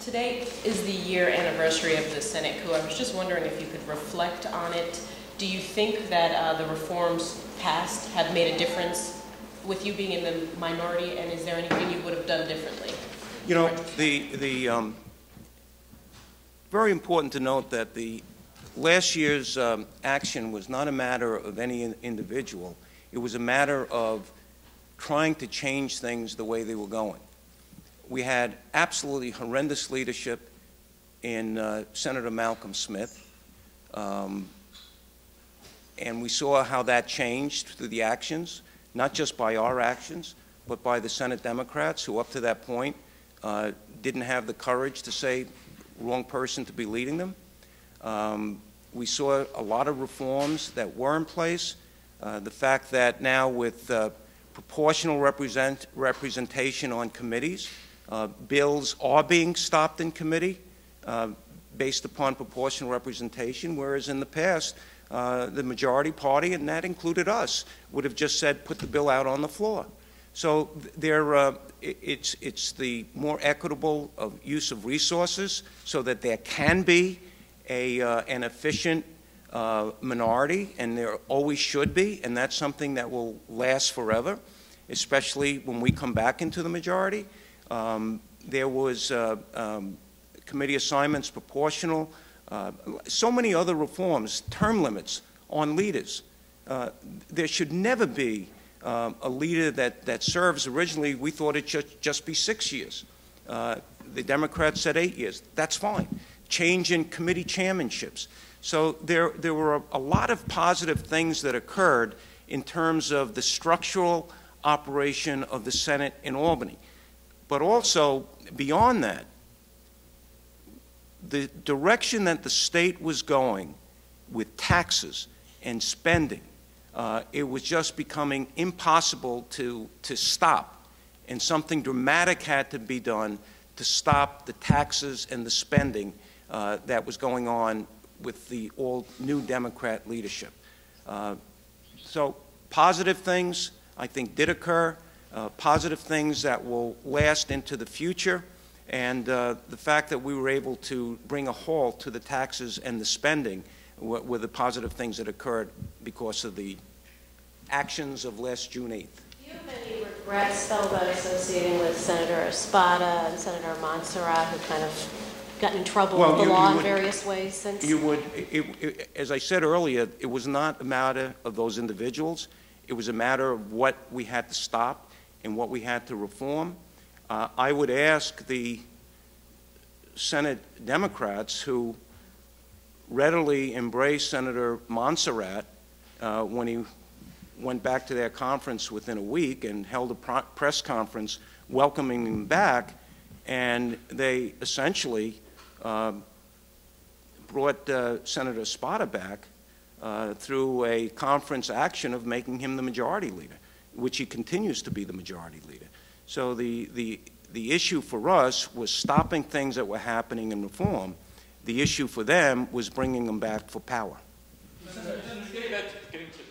Today is the year anniversary of the Senate coup. I was just wondering if you could reflect on it. Do you think that the reforms passed have made a difference with you being in the minority, and is there anything you would have done differently? You know, very important to note that the last year's action was not a matter of any individual. It was a matter of trying to change things the way they were going. We had absolutely horrendous leadership in Senator Malcolm Smith, and we saw how that changed through the actions, not just by our actions, but by the Senate Democrats, who up to that point didn't have the courage to say wrong person to be leading them. We saw a lot of reforms that were in place. The fact that now with proportional representation on committees, bills are being stopped in committee based upon proportional representation, whereas in the past, the majority party, and that included us, would have just said, put the bill out on the floor. So it's the more equitable use of resources so that there can be an efficient minority, and there always should be, and that's something that will last forever, especially when we come back into the majority. There was committee assignments proportional, so many other reforms, term limits on leaders. There should never be a leader that serves. Originally, we thought it should just be 6 years. The Democrats said 8 years. That's fine. Change in committee chairmanships. So there were a lot of positive things that occurred in terms of the structural operation of the Senate in Albany. But also, beyond that, the direction that the state was going with taxes and spending, it was just becoming impossible to stop. And something dramatic had to be done to stop the taxes and the spending that was going on with the all-new Democrat leadership. So positive things, I think, did occur. Positive things that will last into the future, and the fact that we were able to bring a halt to the taxes and the spending were the positive things that occurred because of the actions of last June 8th. Do you have any regrets, though, about associating with Senator Espada and Senator Montserrat, who kind of got in trouble with the law in various ways since? You would, as I said earlier, it was not a matter of those individuals. It was a matter of what we had to stop and what we had to reform. I would ask the Senate Democrats who readily embraced Senator Montserrat when he went back to their conference within a week and held a press conference welcoming him back, and they essentially brought Senator Espada back through a conference action of making him the majority leader, which he continues to be the majority leader. So the issue for us was stopping things that were happening in reform. The issue for them was bringing them back for power. Getting to